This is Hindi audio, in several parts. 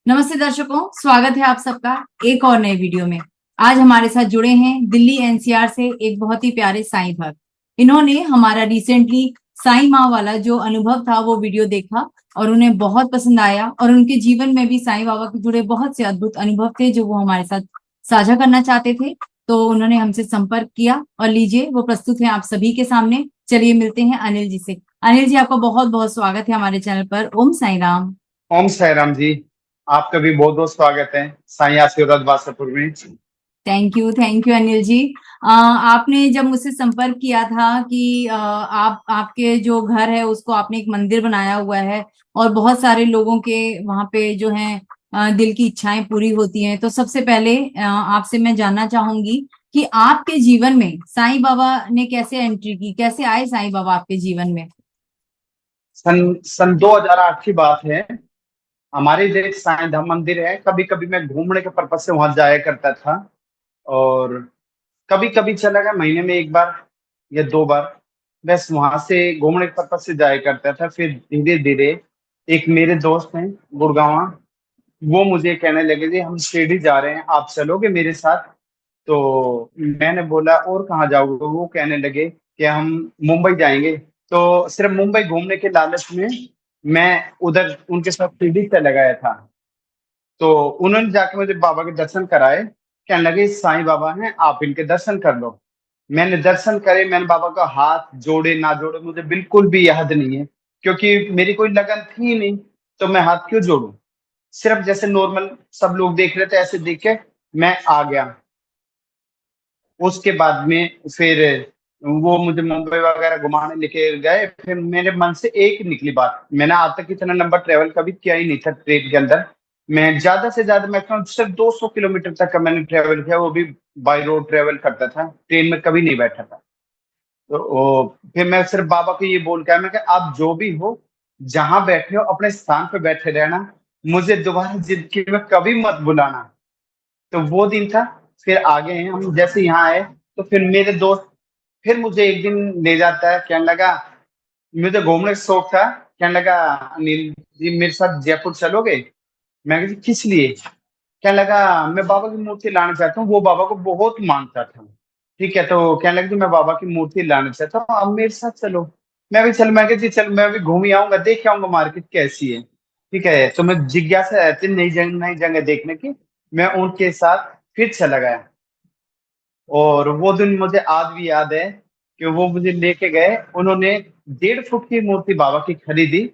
नमस्ते दर्शकों, स्वागत है आप सबका एक और नए वीडियो में। आज हमारे साथ जुड़े हैं दिल्ली एनसीआर से एक बहुत ही प्यारे साईं भक्त। इन्होंने हमारा रिसेंटली साईं माँ वाला जो अनुभव था वो वीडियो देखा और उन्हें बहुत पसंद आया और उनके जीवन में भी साईं बाबा के जुड़े बहुत से अद्भुत अनुभव थे जो वो हमारे साथ साझा करना चाहते थे। तो उन्होंने हमसे संपर्क किया और लीजिए वो प्रस्तुत है आप सभी के सामने। चलिए मिलते हैं अनिल जी से। अनिल जी, आपका बहुत बहुत स्वागत है हमारे चैनल पर। ओम साईं राम। ओम साई राम जी। आपका भी बहुत बहुत स्वागत है साई आशीर्वाद वासापुर में। Thank you Anil ji. आपने जब मुझसे संपर्क किया था कि आप आपके जो घर है उसको आपने एक मंदिर बनाया हुआ है और बहुत सारे लोगों के वहां पे जो है दिल की इच्छाएं पूरी होती हैं, तो सबसे पहले आपसे मैं जानना चाहूंगी कि आपके जीवन में साईं बाबा ने कैसे एंट्री की, कैसे आए साईं बाबा आपके जीवन में। सन 2008 की बात है। हमारे इधर एक साईं धाम मंदिर है। कभी कभी मैं घूमने के पर्पज से वहां जाया करता था और कभी कभी चला गया महीने में एक बार या दो बार। बस वहां से घूमने के पर्पज से जाया करता था। फिर धीरे धीरे एक मेरे दोस्त हैं गुड़गांव, वो मुझे कहने लगे जी हम शिरडी जा रहे हैं, आप चलोगे मेरे साथ। तो मैंने बोला और कहाँ जाओगे? वो कहने लगे कि हम मुंबई जाएंगे। तो सिर्फ मुंबई घूमने के लालच में मैं उधर उनके साथ शिरडी चला गया था। तो उन्होंने जाके मुझे बाबा के दर्शन कराए। कहने लगे साईं बाबा हैं, आप इनके दर्शन कर लो। मैंने दर्शन करे, मैंने बाबा का हाथ जोड़े ना जोड़े मुझे बिल्कुल भी याद नहीं है, क्योंकि मेरी कोई लगन थी ही नहीं। तो मैं हाथ क्यों जोड़ूं? सिर्फ जैसे नॉर्मल सब लोग देख रहे थे ऐसे देख के मैं आ गया। उसके बाद में फिर वो मुझे मुंबई वगैरह घुमाने लेके गए। फिर मेरे मन से एक निकली बात, मैंने आज तक इतना लंबा ट्रेवल कभी किया ही नहीं था ट्रेन के अंदर। मैं ज्यादा से ज्यादा मैक्सिमम सिर्फ 200 किलोमीटर तक का मैंने ट्रेवल किया, वो भी बाय रोड ट्रेवल करता था, ट्रेन में कभी नहीं बैठा था। तो फिर मैं सिर्फ बाबा को ये बोल के आया, मैं कि आप जो भी हो, जहां बैठे हो अपने स्थान पे बैठे रहना, मुझे दोबारा जिंदगी में कभी मत बुलाना। तो वो दिन था। फिर आगे हैं हम, जैसे यहाँ आए तो फिर मेरे दोस्त फिर मुझे एक दिन ले जाता है। कहने लगा, मुझे घूमने का शौक था, कहने लगा अनिल जी मेरे साथ जयपुर चलोगे? मैं कहा, किस लिए? कहने लगा मैं बाबा की मूर्ति लाना चाहता हूँ, वो बाबा को बहुत मानता था। ठीक है, तो कहने लगा कि मैं बाबा की मूर्ति लाना चाहता हूँ, आप मेरे साथ चलो। मैं भी चल, मैं कहा जी चल, मैं भी घूम ही आऊंगा, देख आऊंगा मार्केट कैसी है। ठीक है, तो मैं जिज्ञासा रहती नई जगह देखने की। मैं उनके साथ फिर चला गया। और वो दिन मुझे आज भी याद है कि वो मुझे लेके गए, उन्होंने 1.5 फुट की मूर्ति बाबा की खरीदी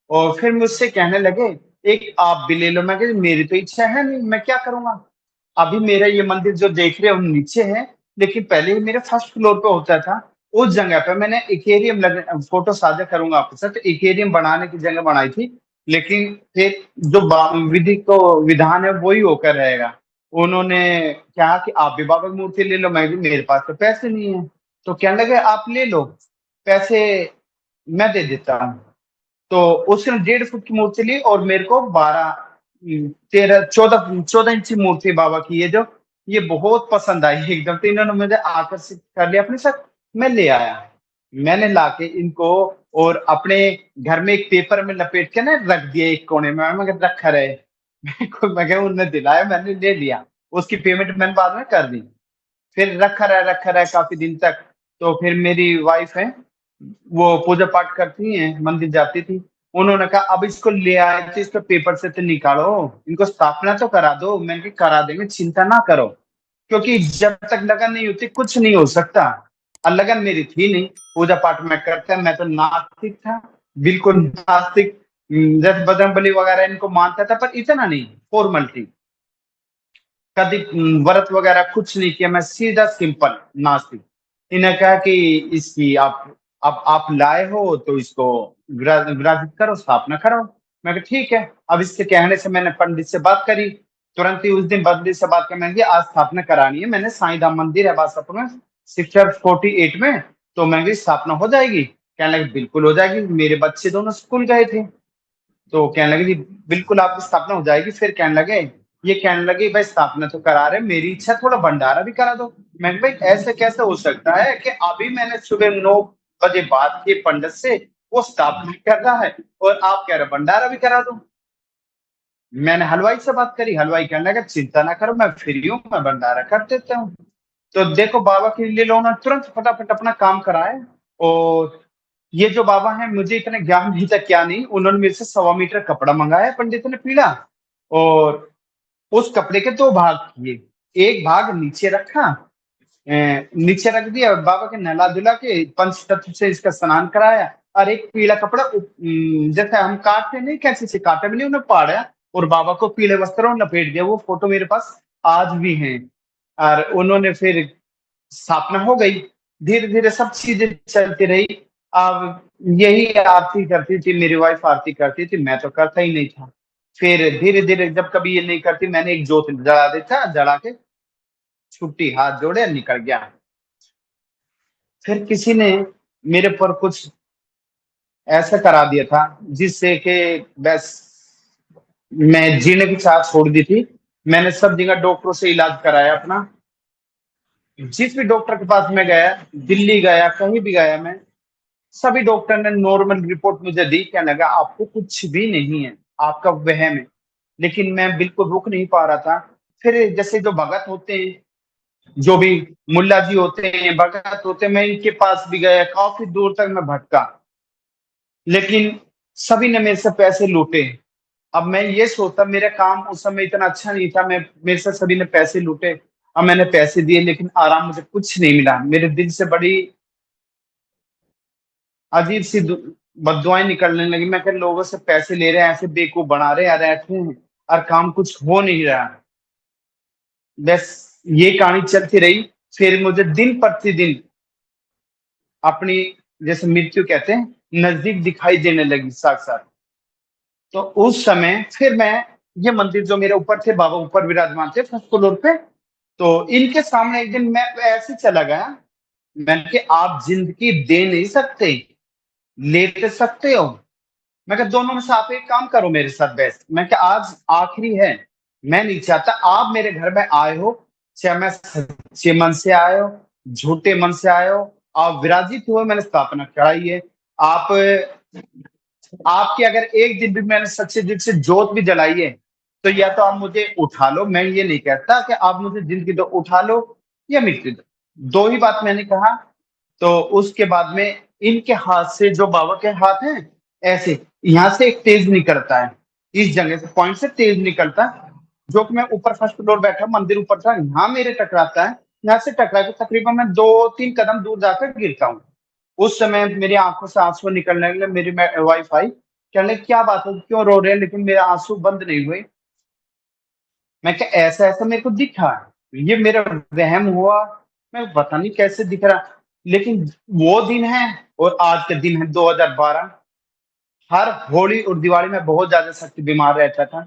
और फिर मुझसे कहने लगे एक आप भी ले लो। मैं कहा मेरी तो इच्छा है नहीं, मैं क्या करूंगा? अभी मेरा ये मंदिर जो देख रहे हो नीचे है, लेकिन पहले ही मेरे फर्स्ट फ्लोर पे होता था। उस जगह पे मैंने एक्वेरियम लग फोटो साझा करूंगा आपके साथ, एक्वेरियम बनाने की जगह बनाई थी। लेकिन फिर जो विधि को विधान है वही होकर रहेगा। उन्होंने कहा कि आप भी बाबा की मूर्ति ले लो। मैं भी, मेरे पास तो पैसे नहीं है। तो कहने लगे आप ले लो, पैसे मैं दे देता हूँ। तो उसने 1.5 फुट की मूर्ति ली और मेरे को 14 इंच की मूर्ति बाबा की है जो, ये बहुत पसंद आई एकदम। तो इन्होंने मुझे आकर्षित कर लिया अपने साथ। मैं ले आया, मैंने लाके इनको और अपने घर में एक पेपर में लपेट के ना रख दिया एक कोने में। मैं कहा, रखा रहे। मैं कहा, उन्होंने दिलाया, मैंने ले लिया, उसकी पेमेंट मैंने बाद में कर दी। फिर रखा रहा काफी दिन तक। तो फिर मेरी वाइफ है, वो पूजा पाठ करती हैं, मंदिर जाती थी। उन्होंने कहा अब इसको ले आए थे, इसको पेपर से तो निकालो, इनको स्थापना तो करा दो। मैंने कहा करा देंगे, चिंता ना करो। क्योंकि जब तक लगन नहीं होती कुछ नहीं हो सकता। और लगन मेरी थी नहीं, पूजा पाठ में करता, मैं तो नास्तिक था, बिल्कुल नास्तिक। जैसे बजरंगबली वगैरह इनको मानता था, पर इतना नहीं फॉर्मलिटी। कभी व्रत वगैरह कुछ नहीं किया, मैं सीधा सिंपल नास्तिक। इन्हें कहा कि इसकी आप अब आप लाए हो तो इसको विराजित करो, स्थापना करो। मैं कहा ठीक है। अब इसके कहने से मैंने पंडित से बात करी, तुरंत ही उस दिन पंडित से बात कर, मैंने कहा आज स्थापना करानी है, मैंने साईं धाम मंदिर है बासापुर में, सेक्टर 48 में। तो मैंने कहा स्थापना हो जाएगी? कहने लगे बिल्कुल हो जाएगी, मेरे बच्चे दोनों स्कूल गए थे। तो कहने लगे जी बिल्कुल आपकी स्थापना हो जाएगी। फिर कहने लगे, ये कहने लगे भाई स्थापना तो करा रहे, मेरी इच्छा थोड़ा भंडारा भी करा दो। मैंने भाई ऐसे कैसे हो सकता है कि अभी मैंने सुबह 9 बजे बात की पंडित से, वो स्थापना कर रहा है और आप कह रहे भंडारा भी करा दो। मैंने हलवाई से बात करी, हलवाई कहने लगा चिंता ना करो, मैं फ्री हूँ, मैं भंडारा कर देता हूँ। तो देखो बाबा के लिए लोगों ने तुरंत फटाफट अपना काम कराया। और ये जो बाबा हैं, मुझे इतना ज्ञान नहीं था क्या नहीं, उन्होंने मेरे से 1.25 मीटर कपड़ा मंगाया पंडित ने पीला, और उस कपड़े के 2 भाग किए। एक भाग नीचे रखा, नीचे रख दिया, और बाबा के नहला धुला के पंच तत्व से इसका स्नान कराया। और एक पीला कपड़ा जैसे हम काटते नहीं, कैसे से काटे भी नहीं, उन्हें पाड़ा और बाबा को पीले वस्त्रों में लपेट दिया। वो फोटो मेरे पास आज भी है। और उन्होंने फिर स्थापना हो गई। धीरे धीरे सब चीजें चलती रही। अब यही आरती करती थी मेरी वाइफ, आरती करती थी, मैं तो करता ही नहीं था। फिर धीरे धीरे जब कभी ये नहीं करती, मैंने एक जोत जला देता, जला के छुट्टी, हाथ जोड़े निकल गया। फिर किसी ने मेरे पर कुछ ऐसा करा दिया था जिससे कि बस मैं जीने की चाह छोड़ दी थी। मैंने सब जगह डॉक्टरों से इलाज कराया अपना। जिस भी डॉक्टर के पास मैं गया, दिल्ली गया, कहीं भी गया मैं, सभी डॉक्टर ने नॉर्मल रिपोर्ट मुझे दी, क्या लगा आपको कुछ भी नहीं है, आपका वहम है। लेकिन मैं बिल्कुल रुक नहीं पा रहा था। फिर जैसे जो भगत होते हैं, जो भी मुल्ला जी होते हैं, भगत होते हैं, मैं इनके पास भी गया, काफी दूर तक मैं भटका, लेकिन सभी ने मेरे से पैसे लूटे। अब मैं ये सोचता, मेरा काम उस समय इतना अच्छा नहीं था, मैं मेरे से सभी ने पैसे लूटे। अब मैंने पैसे दिए लेकिन आराम मुझे कुछ नहीं मिला। मेरे दिल से बड़ी अजीब सी बददुआएं निकलने लगी। मैं कह लोगों से पैसे ले रहे हैं, ऐसे बेवकूफ बना रहे हैं, बैठे हैं, और काम कुछ हो नहीं रहा। बस ये कहानी चलती रही। फिर मुझे दिन प्रतिदिन अपनी, जैसे मृत्यु कहते हैं, नजदीक दिखाई देने लगी साक्षात। तो उस समय फिर मैं, ये मंदिर जो मेरे ऊपर थे, बाबा ऊपर विराजमान थे फर्स्ट फ्लोर पे, तो इनके सामने एक दिन मैं ऐसे चला गया। मैंने कि आप जिंदगी दे नहीं सकते, ले तो सकते हो। मैं कहा दोनों में से आप एक काम करो मेरे साथ बेस्ट। मैं क्या आज आखिरी है, मैं नहीं चाहता आप मेरे घर में आए हो, चाहे मैं सच्चे मन से आए हो, झूठे मन से आए हो, आप विराजित हुए, मैंने स्थापना कराई है। आप, आपकी अगर एक दिन भी मैंने सच्चे दिल से जोत भी जलाई है, तो या तो आप मुझे उठा लो, मैं ये नहीं कहता कि आप मुझे जिंदगी दो, उठा लो या मृत्यु दो, दो ही बात मैंने कहा। तो उसके बाद में इनके हाथ से, जो बाबा के हाथ हैं, ऐसे यहाँ से एक तेज निकलता है, इस जगह से पॉइंट से तेज निकलता है, जो कि मैं ऊपर फर्स्ट फ्लोर बैठा, मंदिर ऊपर था, यहाँ मेरे टकराता है। यहाँ से टकरा के तकरीबन मैं 2-3 कदम दूर जाकर गिरता हूँ। उस समय मेरी आंखों से आंसू निकलने लगे। मेरी वाइफ आई, कहने लगी क्या बात है, क्यों रो रहे हैं, लेकिन मेरे आंसू बंद नहीं हुए। मैं क्या ऐसा ऐसा मेरे को दिखा, ये मेरा वहम हुआ, मैं पता नहीं कैसे दिख रहा। लेकिन वो दिन है और आज का दिन है 2012। हर होली और दिवाली में बहुत ज्यादा सख्त बीमार रहता था,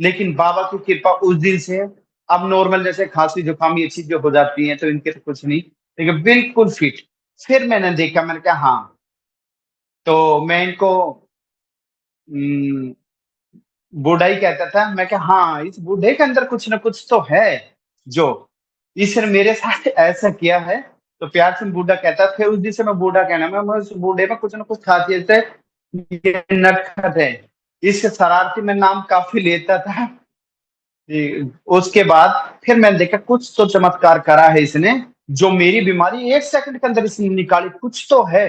लेकिन बाबा की कृपा उस दिन से है। अब नॉर्मल जैसे खांसी जुकाम ये चीजें हो जाती हैं तो इनके तो कुछ नहीं, लेकिन बिल्कुल फिट। फिर मैंने देखा, मैंने कहा हाँ, तो मैं इनको बूढ़ा ही कहता था। मैं क्या हाँ, इस बूढ़े के अंदर कुछ ना कुछ तो है, जो इसने मेरे साथ ऐसा किया है। तो प्यार से बूढ़ा कहता, फिर उस दिन से मैं बूढ़ा कहना, मैं उस बूढ़े में कुछ ना कुछ खासियत है, ये नटखट है। इसके शरारती में नाम काफी लेता था जी। उसके बाद फिर मैंने देखा कुछ तो चमत्कार करा है इसने, जो मेरी बीमारी 1 सेकंड के अंदर इसने निकाली, कुछ तो है।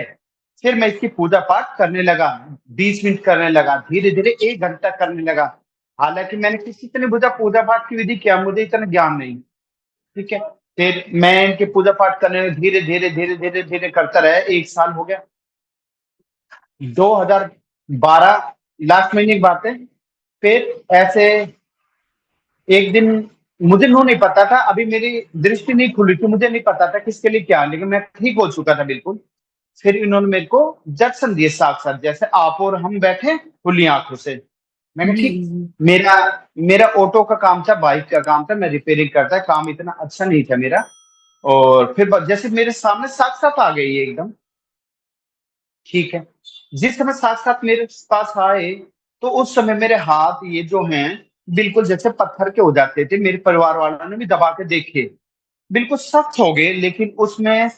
फिर मैं इसकी पूजा पाठ करने लगा, 20 मिनट करने लगा, धीरे धीरे 1 घंटा करने लगा। हालांकि मैंने किसी से नहीं पूछा पूजा पाठ की विधि क्या, मुझे इतना ज्ञान नहीं। ठीक है। फिर मैं इनके पूजा पाठ करने में धीरे धीरे धीरे धीरे धीरे करता रहा, 1 साल हो गया। 2012 लास्ट महीने की बात है। फिर ऐसे एक दिन, मुझे नो नहीं पता था, अभी मेरी दृष्टि नहीं खुली थी, मुझे नहीं पता था किसके लिए क्या, लेकिन मैं ठीक हो चुका था बिल्कुल। फिर इन्होंने मेरे को दर्शन दिए साक्षात, जैसे आप और हम बैठे खुली आंखों से। मैंने जी ठीक, जी। मेरा मेरा ऑटो का काम था, बाइक का काम था, मैं रिपेयरिंग करता, काम इतना अच्छा नहीं था मेरा। और फिर जैसे मेरे सामने साक्षात आ गई एकदम। ठीक है। जिस समय साक्षात मेरे पास आए, तो उस समय मेरे हाथ ये जो हैं, बिल्कुल जैसे पत्थर के हो जाते थे। मेरे परिवार वालों ने भी दबा के देखे, बिल्कुल सख्त हो गए। लेकिन उसमें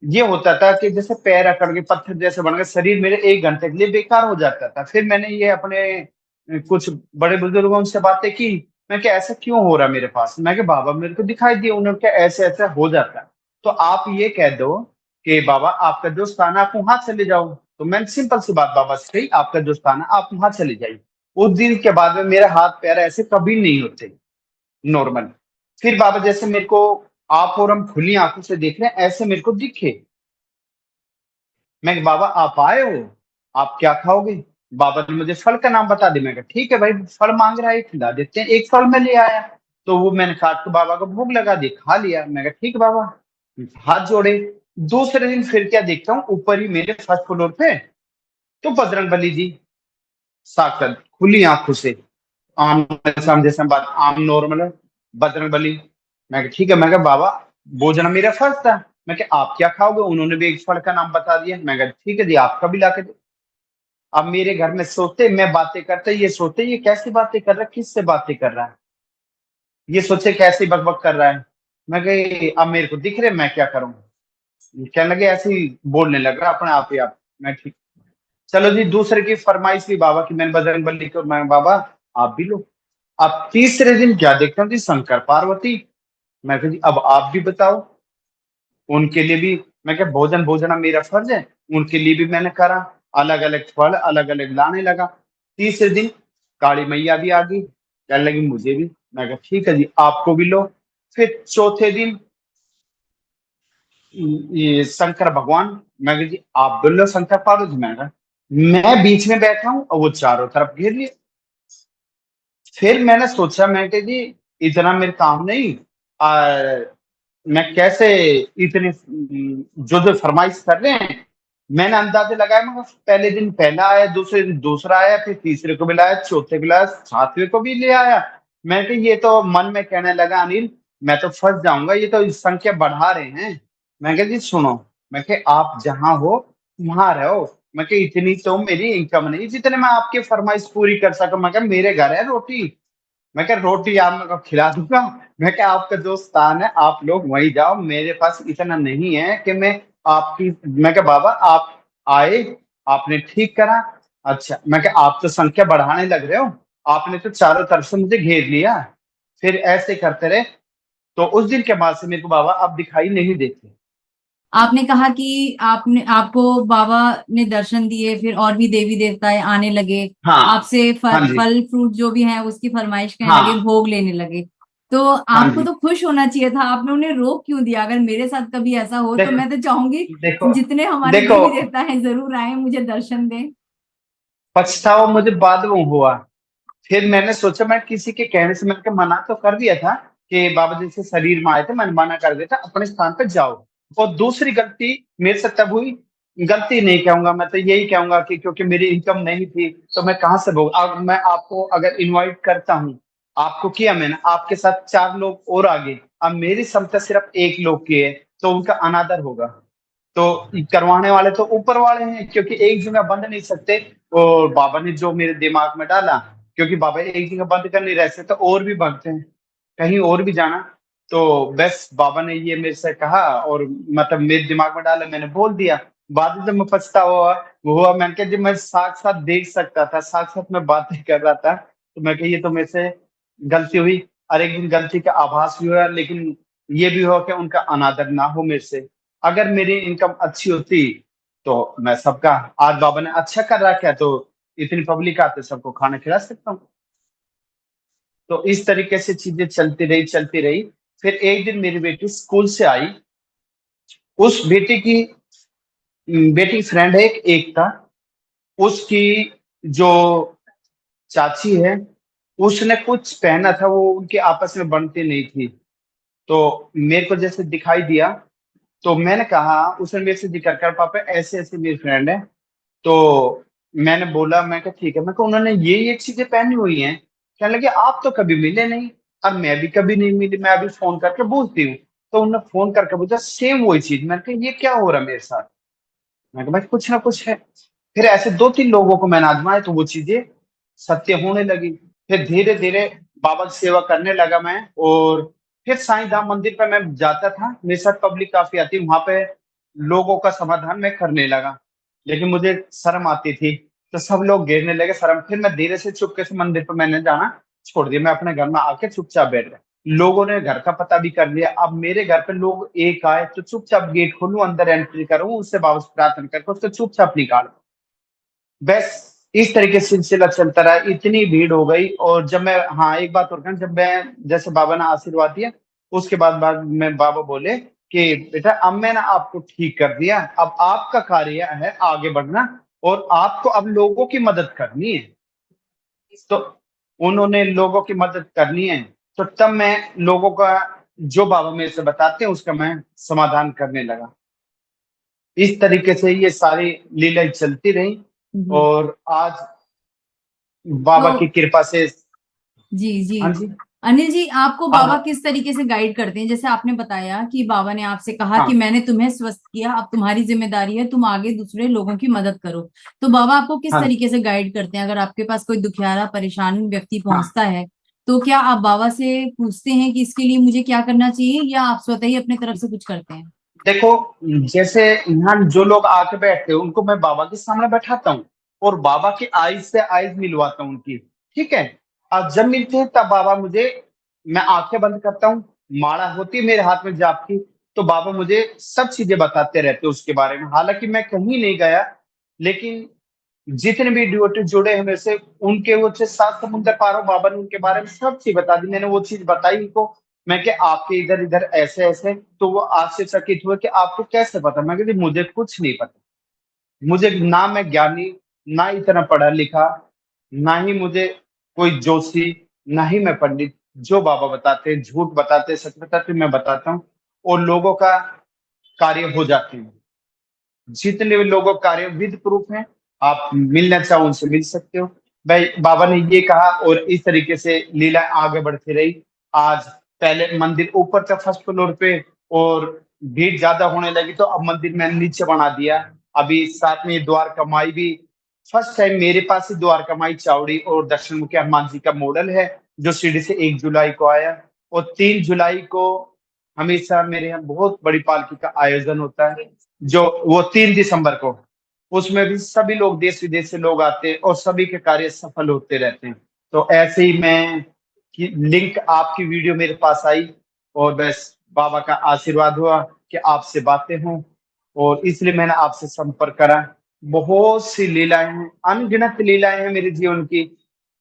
ये होता था कि जैसे पैर अकड़ के पत्थर जैसे बन गए, शरीर मेरे 1 घंटे के लिए बेकार हो जाता था। फिर मैंने ये अपने कुछ बड़े बुजुर्गों से बातें की। मैं क्या ऐसा क्यों हो रहा मेरे पास, मैं क्या बाबा मेरे को दिखाई दिया, उन्होंने क्या ऐसे ऐसे हो जाता है। तो आप ये कह दो कि बाबा आपका जो स्थान है आप वहां चले जाओ। तो मैंने सिंपल सी बात बाबा से कही, आपका जो स्थान है आप वहां चले जाइए। उस दिन के बाद में मेरे हाथ पैर ऐसे कभी नहीं होते नॉर्मल। फिर बाबा जैसे मेरे को आप और हम खुली आंखों से देख रहे हैं ऐसे मेरे को दिखे। मैं कहा, बाबा आप आए हो, आप क्या खाओगे? बाबा ने मुझे फल का नाम बता दिया। मैं कहा ठीक है भाई, फल मांग रहा है खिला देते हैं। एक फल मैं ले आया, तो वो मैंने काट के बाबा को भोग लगा दी, खा लिया। मैं कहा ठीक है बाबा, हाथ जोड़े। दूसरे दिन फिर क्या देखता हूँ, ऊपर ही मेरे फर्स्ट फ्लोर पे तो बजरंग बली जी साक्षात खुली आंखों से, आम सामने जैसे बात आम नॉर्मल है, बजरंग बली। मैं कहा ठीक है, मैं कहा बाबा भोजन मेरा फर्ज था। मैं कहा आप क्या खाओगे? उन्होंने भी एक फल का नाम बता दिया। मैं कहा ठीक है जी, आपका भी ला के दो। अब मेरे घर में सोते मैं बातें करते, ये सोते ये कैसी बातें कर रहा है, किससे बातें कर रहा है, ये सोचे कैसी बकबक कर रहा है। मैं कही अब मेरे को दिख रहे, मैं क्या करूं? कहने लगे ऐसे ही बोलने लग रहा अपने आप ही आप। मैं ठीक, चलो जी। दूसरे की फरमाइश थी बाबा की, मैंने बजरंग बली को, मैं बाबा आप भी लो। अब तीसरे दिन क्या देखता हूँ जी, शंकर पार्वती। मैं कहा जी अब आप भी बताओ। उनके लिए भी, मैं क्या भोजन भोजना मेरा फर्ज है, उनके लिए भी मैंने करा। अलग अलग फल अलग अलग लाने लगा। तीसरे दिन काली मैया भी आ गई, कहने लगी मुझे भी। मैं कहा ठीक है जी, आपको भी लो। फिर चौथे दिन ये शंकर भगवान। मैं कहा जी आप भी लो शंकर पार्वती। मैं कहा मैं बीच में बैठा हूं और वो चारों तरफ घेर लिए। फिर मैंने सोचा, मैं कहा जी इतना मेरे काम नहीं, आ, मैं कैसे इतने जो जो फरमाइश कर रहे हैं। मैंने अंदाजे लगाया, मगर पहले दिन पहला आया, दूसरे दिन दूसरा आया, फिर तीसरे को भी लाया, चौथे को लाया, सातवें को भी ले आया। मैं कि ये तो मन में कहने लगा अनिल मैं तो फंस जाऊंगा, ये तो इस संख्या बढ़ा रहे हैं। मैं कहा जी सुनो, मैं कि आप जहां हो वहां रहो। मैं कि इतनी तो मेरी इनकम नहीं जितने मैं आपकी फरमाइश पूरी कर सकूं। मैं कहा मेरे घर है रोटी, मैं क्या रोटी आप मेरे को खिला दूंगा। मैं क्या आपका जो स्थान है आप लोग वहीं जाओ, मेरे पास इतना नहीं है कि मैं आपकी। मैं क्या बाबा आप आए, आपने ठीक करा। अच्छा, मैं क्या आप तो संख्या बढ़ाने लग रहे हो, आपने तो चारों तरफ से मुझे घेर लिया। फिर ऐसे करते रहे, तो उस दिन के बाद से मेरे को बाबा अब दिखाई नहीं देते। आपने कहा कि आपने आपको बाबा ने दर्शन दिए, फिर और भी देवी देवताएं आने लगे, हाँ आपसे हाँ जी, फल फ्रूट जो भी है उसकी फरमाइश करने लगे, हाँ भोग लेने लगे। तो हाँ आपको जी। तो खुश होना चाहिए था, आपने उन्हें रोक क्यों दिया? अगर मेरे साथ कभी ऐसा हो तो देखो मैं तो चाहूंगी देखो जितने हमारे देखो, देवी देवता हैं जरूर आए, मुझे दर्शन दें। पछतावा मुझे बाद में हुआ। फिर मैंने सोचा, मैं किसी के कहने से मैंने मना तो कर दिया था कि बाबा जी से शरीर में आए थे, मैंने मना कर दिया था अपने स्थान पर जाओ। और दूसरी गलती मेरे से तब हुई, गलती नहीं कहूंगा, मैं तो यही कहूंगा कि क्योंकि मेरी इनकम नहीं थी तो मैं कहाँ से भोग। अब मैं आपको अगर इनवाइट करता हूँ, आपको किया मैंने, आपके साथ चार लोग और आगे, अब मेरी क्षमता सिर्फ एक लोग की है, तो उनका अनादर होगा। तो करवाने वाले तो ऊपर वाले हैं, क्योंकि एक जगह बंद नहीं सकते। और बाबा ने जो मेरे दिमाग में डाला, क्योंकि बाबा एक जगह बंद कर नहीं रह सकते, तो और भी बनते हैं, कहीं और भी जाना। तो बस बाबा ने ये मेरे से कहा और मतलब मेरे दिमाग में डाला, मैंने बोल दिया। बाद में जब मैं पछतावा हुआ, वो हुआ, मैंने कहा जब मैं साथ देख सकता था, साथ मैं बातें कर रहा था, तो मैं कहा ये तो मेरे से गलती हुई। और एक दिन गलती का आभास भी हुआ, लेकिन ये भी हुआ कि उनका अनादर ना हो मेरे से। अगर मेरी इनकम अच्छी होती तो मैं सबका, आज बाबा ने अच्छा कर रखा है तो इतनी पब्लिक आते सबको खाना खिला सकता हूँ। तो इस तरीके से चीजें चलती रही। फिर एक दिन मेरी बेटी स्कूल से आई, उस बेटी फ्रेंड है एक एकता, उसकी जो चाची है, उसने कुछ पहना था, वो उनके आपस में बनती नहीं थी। तो मेरे को जैसे दिखाई दिया, तो मैंने कहा, उसने मेरे से जिक्र कर पापा ऐसे ऐसे मेरी फ्रेंड है। तो मैंने बोला, मैं कहा ठीक है, मैं कहा उन्होंने ये चीजें पहनी हुई हैं। कहने लगे आप तो कभी मिले नहीं, और मैं भी कभी नहीं मिली, मैं अभी फोन करके पूछती हूँ। तो उन्होंने फोन करके पूछा सेम वही चीज। मैंने कहा ये क्या हो रहा है मेरे साथ? मैं कहा भाई कुछ ना कुछ है। फिर ऐसे दो तीन लोगों को मैंने आजमाया, तो वो चीजें सत्य होने लगी। फिर धीरे धीरे बाबा की सेवा करने लगा मैं। और फिर साईं धाम मंदिर पे मैं जाता था, मेरे साथ पब्लिक काफी आती, वहां पे लोगों का समाधान मैं करने लगा। लेकिन मुझे शर्म आती थी तो सब लोग घेरने लगे शर्म। फिर मैं धीरे से चुपके से मंदिर पर मैंने जाना छोड़ दिया। मैं अपने घर में आके चुपचाप बैठ गया। लोगों ने घर का पता भी कर लिया। अब मेरे घर पे लोग एक आए तो चुपचाप गेट खोलूं, अंदर एंट्री करूं, उससे बाबा से प्रार्थना करके उसको चुपचाप निकाल। बस इस तरीके से सिलसिला चलता रहा। इतनी भीड़ हो गई। और जब मैं, हाँ एक बात और कहूं, जब मैं जैसे बाबा ने आशीर्वाद दिया उसके बाद में बाबा बोले कि बेटा अब मैंने आपको ठीक कर दिया, अब आपका कार्य है आगे बढ़ना और आपको अब लोगों की मदद करनी है। तो उन्होंने लोगों की मदद करनी है। तो तब मैं लोगों का जो बाबा मेरे से बताते हैं उसका मैं समाधान करने लगा। इस तरीके से ये सारी लीलाएं चलती रही। जी। और आज बाबा तो की कृपा से। जी जी। हाँ जी। अनिल जी, आपको हाँ बाबा हाँ। किस तरीके से गाइड करते हैं? जैसे आपने बताया कि बाबा ने आपसे कहा कि हाँ मैंने तुम्हें स्वस्थ किया, अब तुम्हारी जिम्मेदारी है तुम आगे दूसरे लोगों की मदद करो। तो बाबा आपको किस हाँ तरीके से गाइड करते हैं? अगर आपके पास कोई दुखियारा परेशान व्यक्ति हाँ। पहुंचता है तो क्या आप बाबा से पूछते हैं कि इसके लिए मुझे क्या करना चाहिए, या आप स्वतः ही अपने तरफ से कुछ करते हैं? देखो, जैसे यहाँ जो लोग आके बैठते हैं उनको मैं बाबा के सामने बैठाता हूँ और बाबा की आईज से आईज मिलवाता हूँ उनकी। ठीक है। अब जब मिलते हैं तब बाबा मुझे, मैं आंखें बंद करता हूँ, माला होती है मेरे हाथ में जाप की, तो बाबा मुझे सब चीजें बताते रहते हैं उसके बारे में। हालांकि मैं कहीं नहीं गया, लेकिन जितने भी डिवोटी जुड़े हैं मेरे से, उनके वो से 7 समुंदर पार हो, बाबा ने उनके बारे में सब चीज बता दी। मैंने वो चीज बताई उनको। मैं कि आपके इधर इधर ऐसे ऐसे, तो वो आश्चर्यचकित हुए कि आपको कैसे पता। मैं कहती मुझे कुछ नहीं पता। मुझे ना मैं ज्ञानी, ना इतना पढ़ा लिखा, ना ही मुझे कोई जोशी, ना ही मैं पंडित। जो बाबा बताते हैं, झूठ बताते हैं, सच बताते हैं, मैं बताता हूँ और लोगों का कार्य हो जाते हैं। जितने भी लोगों का कार्य विद प्रूफ है, आप मिलना चाहो उनसे मिल सकते हो। भाई बाबा ने ये कहा और इस तरीके से लीला आगे बढ़ती रही। आज पहले मंदिर ऊपर था फर्स्ट फ्लोर पे, और भीड़ ज्यादा होने लगी तो अब मंदिर मैंने नीचे बना दिया। अभी साथ में द्वारका माई भी, फर्स्ट टाइम मेरे पास ही द्वारका माई चावड़ी और दक्षिण मुखी हनुमान जी का मॉडल है, जो सीढ़ी से 1 जुलाई को आया। और 3 जुलाई को हमेशा मेरे यहाँ बहुत बड़ी पालकी का आयोजन होता है, जो वो 3 दिसंबर को। उसमें भी सभी लोग देश विदेश से लोग आते हैं और सभी के कार्य सफल होते रहते हैं। तो ऐसे ही मैं लिंक आपकी वीडियो मेरे पास आई और बस बाबा का आशीर्वाद हुआ कि आपसे बातें हों, और इसलिए मैंने आपसे संपर्क करा। बहुत सी लीलाएं हैं, अनगिनत लीलाएं हैं मेरे जीवन की,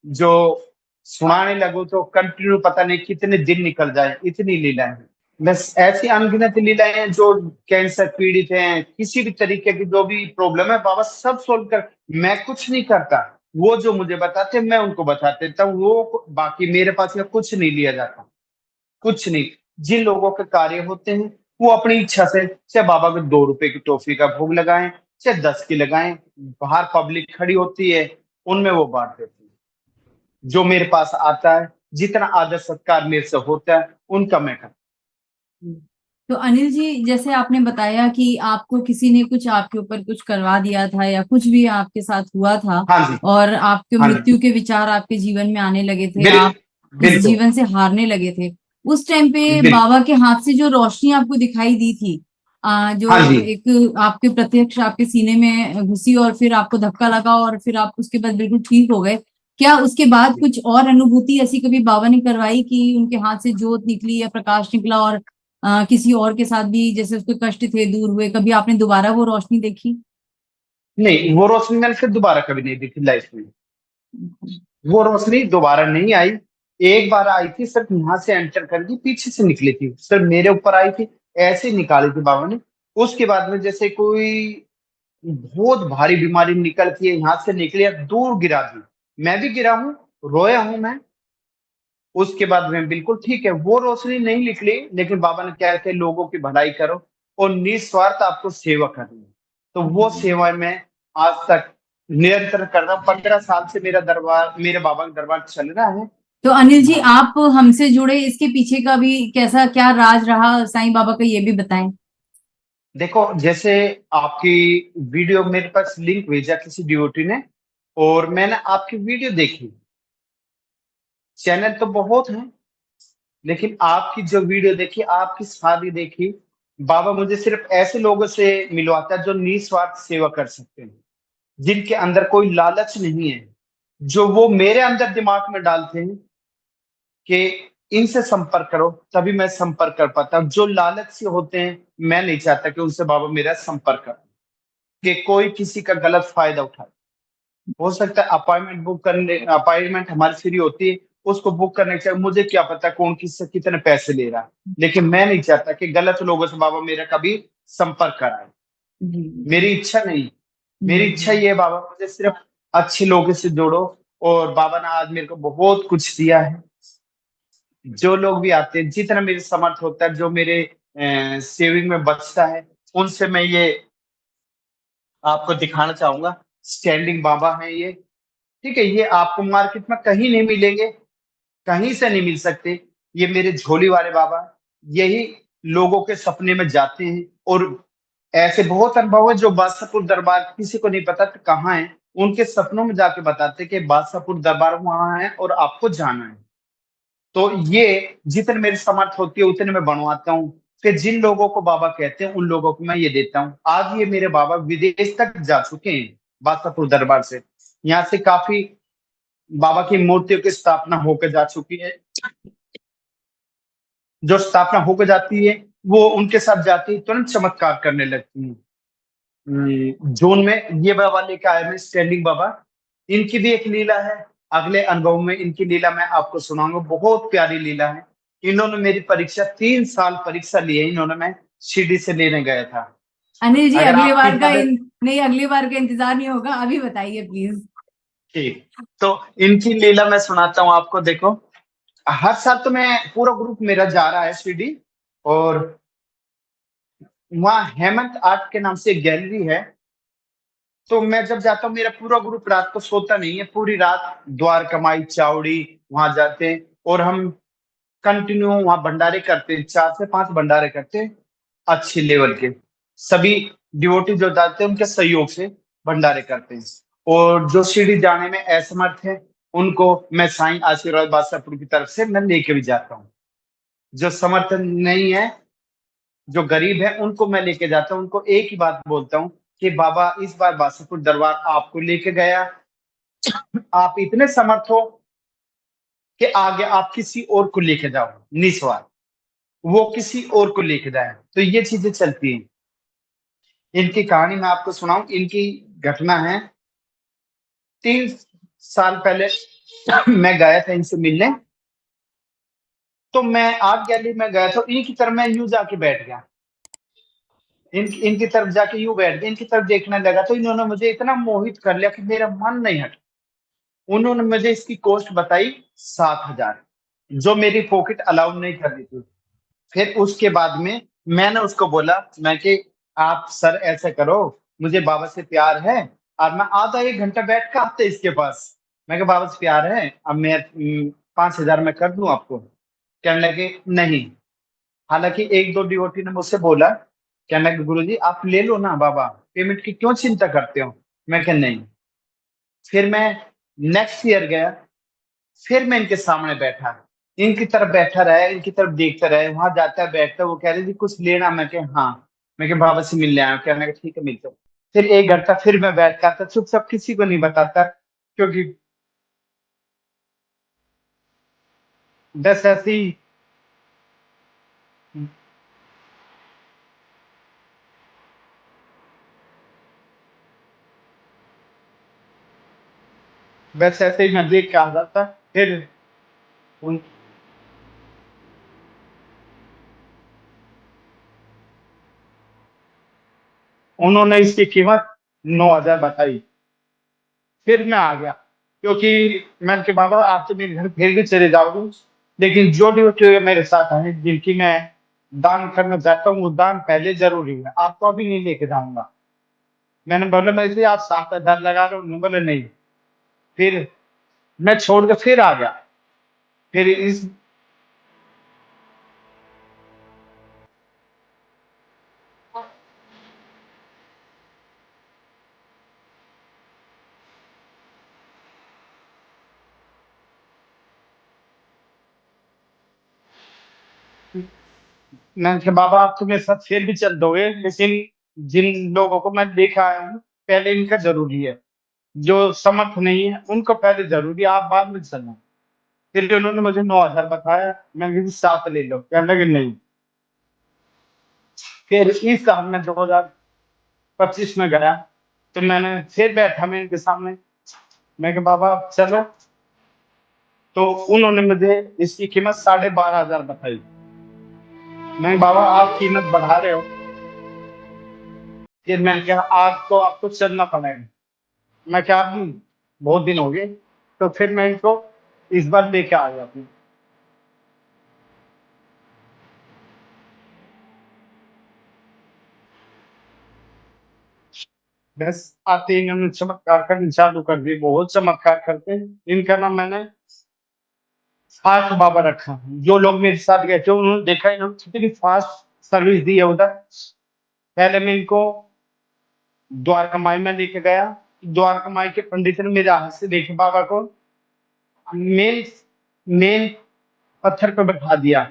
जो सुनाने लगो तो कंटिन्यू पता नहीं कितने दिन निकल जाए, इतनी लीलाएं हैं। बस ऐसी अनगिनत लीलाएं हैं। जो कैंसर पीड़ित हैं, किसी भी तरीके की जो भी प्रॉब्लम है, बाबा सब सोल्व कर। मैं कुछ नहीं करता, वो जो मुझे बताते मैं उनको बताते, तब वो बाकी मेरे पास या कुछ नहीं लिया जाता, कुछ नहीं। जिन लोगों के कार्य होते हैं वो अपनी इच्छा से, चाहे बाबा को 2 रुपए की टॉफी का भोग लगाएं, चाहे 10 की लगाएं, बाहर पब्लिक खड़ी होती है उनमें वो बांट देते हैं। जो मेरे पास आता है, जितना आदर सत्कार मेरे से होता है, उनका मैं करता तो अनिल जी, जैसे आपने बताया कि आपको किसी ने कुछ आपके ऊपर कुछ करवा दिया था या कुछ भी आपके साथ हुआ था, हूं। हाँ जी। और आपके हाँ जी। मृत्यु के विचार आपके जीवन में आने लगे थे, बिल, आप इस बिल्कुल। जीवन से हारने लगे थे, उस टाइम पे बिल, बाबा के हाथ से जो रोशनी आपको दिखाई दी थी, हाँ जो जी। एक आपके प्रत्यक्ष आपके सीने में घुसी और फिर आपको धक्का लगा और फिर आप उसके बाद बिल्कुल ठीक हो गए, क्या उसके बाद कुछ और अनुभूति ऐसी कभी बाबा ने करवाई कि उनके हाथ से जोत निकली या प्रकाश निकला और किसी और के साथ भी जैसे उसके कष्ट थे दूर हुए, कभी आपने दोबारा वो रोशनी देखी? नहीं, वो रोशनी मैंने फिर दोबारा कभी नहीं देखी लाइफ में। वो रोशनी दोबारा नहीं आई। एक बार आई थी, सिर्फ यहाँ से एंटर करके पीछे से निकली थी, सिर्फ मेरे ऊपर आई थी, ऐसे ही निकाली थी बाबा ने। उसके बाद में जैसे कोई बहुत भारी बीमारी निकलती है, यहाँ से निकली और दूर गिरा दी। मैं भी गिरा हूँ, रोया हूं मैं। उसके बाद में बिल्कुल ठीक है, वो रोशनी नहीं निकली, लेकिन बाबा ने क्या कहते लोगों की भलाई करो और निस्वार्थ आपको सेवा करनी है। तो वो सेवा में आज तक निरंतर कर रहा हूं। 15 साल से मेरा दरबार, मेरे बाबा का दरबार चल रहा है। तो अनिल जी, हाँ। आप हमसे जुड़े इसके पीछे का भी कैसा क्या राज रहा साईं बाबा का, ये भी बताएं। देखो, जैसे आपकी वीडियो मेरे पास लिंक भेजा किसी डिवोटी ने, और मैंने आपकी वीडियो देखी। चैनल तो बहुत हैं, लेकिन आपकी जो वीडियो देखी, आपकी शादी देखी, बाबा मुझे सिर्फ ऐसे लोगों से मिलवाता है जो निस्वार्थ सेवा कर सकते हैं। जिनके अंदर कोई लालच नहीं है, जो वो मेरे अंदर दिमाग में डालते हैं कि इनसे संपर्क करो, तभी मैं संपर्क कर पाता हूँ। जो लालची होते हैं, मैं नहीं चाहता कि उनसे बाबा मेरा संपर्क कर, कि कोई किसी का गलत फायदा उठाए। हो सकता है अपॉइंटमेंट हमारी फ्री होती है, उसको बुक करने के, मुझे क्या पता कौन किससे कितने पैसे ले रहा है, लेकिन मैं नहीं चाहता कि गलत लोगों से बाबा मेरा कभी संपर्क कराए। जी मेरी जी। इच्छा नहीं, मेरी इच्छा हम्म। ये है बाबा मुझे सिर्फ अच्छे लोगों से जोड़ो। और बाबा ने आज मेरे को बहुत कुछ दिया है। जो लोग भी आते हैं, जितना मेरे समर्थ होता है, जो मेरे सेविंग में बचता है, उनसे मैं ये आपको दिखाना चाहूंगा। स्टैंडिंग बाबा है ये, ठीक है। ये आपको मार्केट में कहीं नहीं मिलेंगे, कहीं से नहीं मिल सकते। ये मेरे झोली वाले बाबा हैं। यही लोगों के सपने में जाते हैं। और ऐसे बहुत अनुभव है जो बादशाहपुर दरबार किसी को नहीं पता कि कहाँ है, उनके सपनों में जाके बताते कि बादशाहपुर दरबार वहां है और आपको जाना है। तो ये जितने मेरी समर्थ होती है उतने मैं बनवाता हूँ। फिर जिन लोगों को बाबा कहते हैं उन लोगों को मैं ये देता हूँ। आज ये मेरे बाबा विदेश तक जा चुके हैं बादशाहपुर दरबार से। यहाँ से काफी बाबा की मूर्तियों की स्थापना होकर जा चुकी है। जो स्थापना होकर जाती है, वो उनके साथ जाती है, तुरंत चमत्कार करने लगती है। जून में ये बाबा लेके आए मैं, स्टैंडिंग बाबा। इनकी भी एक लीला है। अगले अनुभव में इनकी लीला मैं आपको सुनाऊंगा। बहुत प्यारी लीला है। इन्होंने मेरी परीक्षा 3 साल परीक्षा ली है इन्होंने। मैं शिरडी से लेने गया था। अनिल जी, अगर अगली आपकी बार का इजाजत, नहीं, अगली बार का इंतजार नहीं होगा, अभी बताइए प्लीज। ठीक। तो इनकी लीला मैं सुनाता हूँ आपको। देखो, हर साल तो मैं पूरा ग्रुप मेरा जा रहा है शिरडी। और वहाँ हेमंत आर्ट के नाम से एक गैलरी है। तो मैं जब जाता हूँ, मेरा पूरा ग्रुप रात को सोता नहीं है। पूरी रात द्वार कमाई चावड़ी वहां जाते हैं। और हम कंटिन्यू वहां भंडारे करते हैं, 4 से 5 भंडारे करते हैं, अच्छे लेवल के। सभी डिवोटी जो जाते हैं उनके सहयोग से भंडारे करते हैं। और जो सीढ़ी जाने में असमर्थ है, उनको मैं साईं आशीर्वाद बादशाहपुर की तरफ से मैं लेके भी जाता हूँ। जो समर्थन नहीं है, जो गरीब है, उनको मैं लेके जाता हूँ। उनको एक ही बात बोलता हूँ कि बाबा इस बार बादशाहपुर दरबार आपको लेके गया, आप इतने समर्थ हो कि आगे आप किसी और को लेके जाओ निस्वार्थ। वो किसी और को लेके जाए, तो ये चीजें चलती हैं। इनकी कहानी मैं आपको सुनाऊं। इनकी घटना है, 3 साल पहले मैं गया था इनसे मिलने। तो मैं आर्ट गैलरी में गया था, इनकी तरफ मैं यूं जाके बैठ गया। इनकी तरफ जाके यूं बैठ गया, इनकी तरफ देखने लगा। तो इन्होंने मुझे इतना मोहित कर लिया कि मेरा मन नहीं हटा। उन्होंने मुझे इसकी कॉस्ट बताई 7,000, जो मेरी पॉकेट अलाउ नहीं कर रही थी। फिर उसके बाद में मैंने उसको बोला, मैं कि आप सर ऐसा करो, मुझे बाबा से प्यार है। और मैं आधा 1 घंटा बैठ कर आता इसके पास। मैं कि बाबा से प्यार है, अब मैं 5,000 में कर दूं आपको। कहने लगे नहीं। हालांकि एक दो डिवोटी ने मुझसे बोला, कहने लगे गुरु जी आप ले लो ना बाबा, पेमेंट की क्यों चिंता करते हो। मैं कह नहीं। फिर मैं नेक्स्ट ईयर गया। फिर मैं इनके सामने बैठा, इनकी तरफ बैठा रहा, इनकी तरफ देखता रहा। वहां जाता है बैठता, वो कह रहे जी कुछ लेना। मैं कह हाँ। मैं कह बाबा से मिलने आया। कहने लगा ठीक है मिलते हैं। फिर 1 घंटा फिर मैं बैठता था चुप, सब किसी को नहीं बताता, क्योंकि बस ऐसे ही। बस ऐसे ही मैं देख के आ जाता। फिर उन, उन्होंने इसकी कीमत 9,000 बताई। फिर मैं आ गया, क्योंकि मैंने कहा बाबा आप तो मेरे घर फिर भी चले जाओगे, लेकिन जो ड्यूटी मेरे साथ है, जिनकी मैं दान करना चाहता हूँ, वो दान पहले जरूरी है, आपको अभी नहीं लेके जाऊंगा। मैंने बोला मैं इसलिए आप 7,000 लगा रहे हो। उन्होंने बोला नहीं। फिर मैं छोड़ के फिर आ गया। फिर इस मैंने कहा बाबा आप तो मेरे साथ फिर भी चल दोगे, लेकिन जिन लोगों को मैं लेके आया हूँ, पहले इनका जरूरी है। जो समर्थ नहीं है उनको पहले जरूरी, आप बाद में चलना। फिर उन्होंने मुझे 9,000 बताया, मैं किसी 7 ले लो, कहने लगे नहीं। फिर इस साल में 2025 में गया, तो मैंने फिर बैठा मैं इनके सामने, मैं कहा बाबा आप चलो। तो उन्होंने मुझे इसकी कीमत 12,500 बताई। मैं बाबा आप कीमत बढ़ा रहे हो। फिर मैंने कहा आज तो आपको चलना पड़ेगा। मैं क्या बहुत दिन हो गए, तो फिर मैं इनको इस बार लेके आ गया अपने। बस आते ही इन्होंने चमत्कार करना चालू कर दिए, बहुत चमत्कार करते हैं। इनका नाम मैंने फास्ट बाबा रखा। जो लोग मेरे साथ गए थे उन्होंने देखा इन्होंने कितनी फास्ट सर्विस दी है उधर। पहले मैं इनको द्वारका माई में लेके गया। द्वारका माई के पंडित ने मेरे हाथ से देखे बाबा को मेन मेन पत्थर पर बैठा दिया।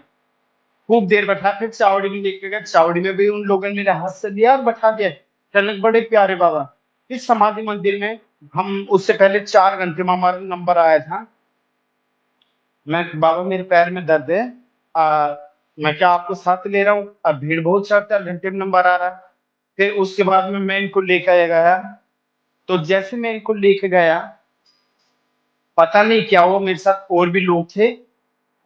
खूब देर बैठा, फिर चावड़ी में लेके गए, चावड़ी में भी उन लोगों ने मेरे हाथ से दिया और बैठा दिया। कहने बड़े प्यारे बाबा। इस समाधि मंदिर में हम उससे पहले 4 घंटे में हमारा नंबर आया था। मैं बाबा मेरे पैर में दर्द है, मैं क्या आपको साथ ले रहा हूँ, अब भीड़ बहुत 4 4 घंटे में नंबर आ रहा है। फिर उसके बाद में मैं इनको लेकर गया। तो जैसे मैं इनको लेके गया, पता नहीं क्या हुआ, मेरे साथ और भी लोग थे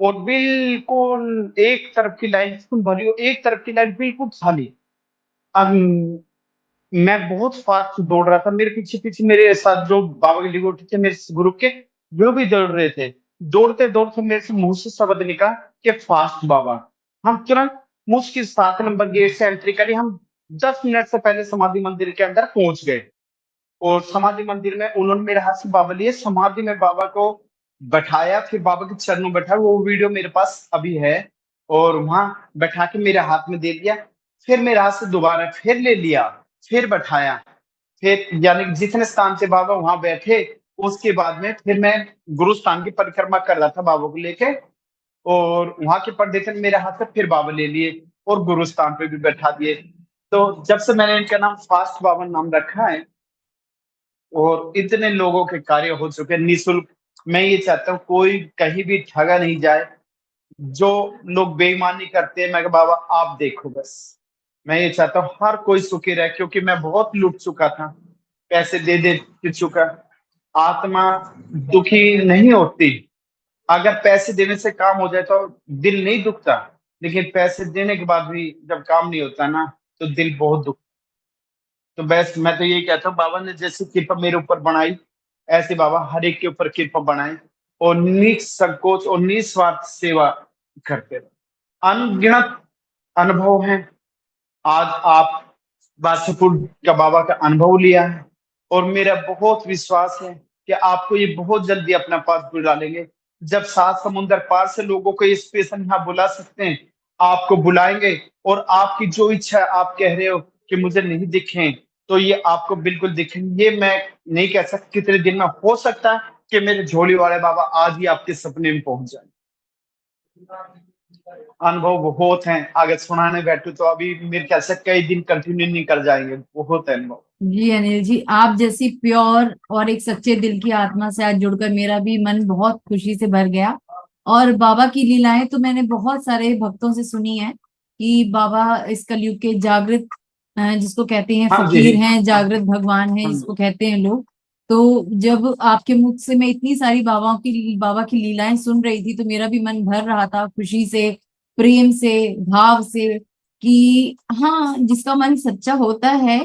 और बिल्कुल एक तरफ की लाइन बिल्कुल भरी हो, एक तरफ की लाइन बिल्कुल खाली। अब मैं बहुत फास्ट दौड़ रहा था, मेरे पीछे पीछे मेरे साथ जो बाबा के डिवोटी थे मेरे ग्रुप के, वो भी दौड़ रहे थे। दौड़ते दौड़ते मेरे से मुंह से शब्द निकला कि फास्ट बाबा। हम तुरंत मुश्किल 7 नंबर गेट से एंट्री करी, हम 10 मिनट से पहले समाधि मंदिर के अंदर पहुंच गए। और समाधि मंदिर में उन्होंने मेरे हाथ से बाबा लिए, समाधि में बाबा को बैठाया, फिर बाबा के चरणों में बैठा, वो वीडियो मेरे पास अभी है। और वहां बैठा के मेरे हाथ में दे दिया, फिर मेरे हाथ से दोबारा फिर ले लिया, फिर बैठाया। फिर यानी कि जितने स्थान से बाबा वहां बैठे, उसके बाद में फिर मैं गुरु स्थान की परिक्रमा कर रहा था बाबा को लेके। और वहां के पंडित ने मेरे हाथ से फिर बाबा ले लिए और गुरु स्थान पे भी बैठा दिए। तो जब से मैंने इनका नाम फास्ट बाबा नाम रखा है, और इतने लोगों के कार्य हो चुके हैं निःशुल्क। मैं ये चाहता हूँ कोई कहीं भी ठगा नहीं जाए। जो लोग बेईमानी करते हैं, मैं कहा, बाबा आप देखो बस। मैं ये चाहता हूँ हर कोई सुखी रहे, क्योंकि मैं बहुत लुट चुका था, पैसे दे दे चुका। आत्मा दुखी नहीं होती। अगर पैसे देने से काम हो जाए तो दिल नहीं दुखता, लेकिन पैसे देने के बाद भी जब काम नहीं होता ना, तो दिल बहुत दुख। तो बस मैं तो यही कहता हूँ, बाबा ने जैसे कृपा मेरे ऊपर बनाई, ऐसे बाबा हर एक के ऊपर कृपा बनाए और निसंकोच और निस्वार्थ सेवा करते रहे। अनगिनत अनुभव हैं। आज आप बादशाहपुर का बाबा का अनुभव लिया है, और मेरा बहुत विश्वास है कि आपको ये बहुत जल्दी अपना पास बुला लेंगे। जब 7 समुंदर पार से लोगों को इस स्टेशन यहाँ बुला सकते हैं, आपको बुलाएंगे। और आपकी जो इच्छा है, आप कह रहे हो कि मुझे नहीं दिखे, तो ये आपको बिल्कुल दिखेंगे। ये मैं नहीं कह सकता कितने दिन में, हो सकता है कि मेरे झोली वाले बाबा आज ही आपके सपने में पहुंच जाए। अनुभव बहुत हैं, अगर सुनाने बैठू तो अभी मेरे ख्याल से कई दिन कंटिन्यू नहीं कर जाएंगे, बहुत है अनुभव। जी अनिल जी, आप जैसी प्योर और एक सच्चे दिल की आत्मा से आज जुड़कर मेरा भी मन बहुत खुशी से भर गया। और बाबा की लीलाएं तो मैंने बहुत सारे भक्तों से सुनी है कि बाबा इस कलयुग के जागृत जिसको कहते हैं हाँ जी। फकीर हैं, जागृत भगवान हैं हाँ जिसको जी। कहते हैं लोग। तो जब आपके मुख से मैं इतनी सारी बाबा की लीलाएं सुन रही थी, तो मेरा भी मन भर रहा था खुशी से, प्रेम से, भाव से, कि हाँ, जिसका मन सच्चा होता है,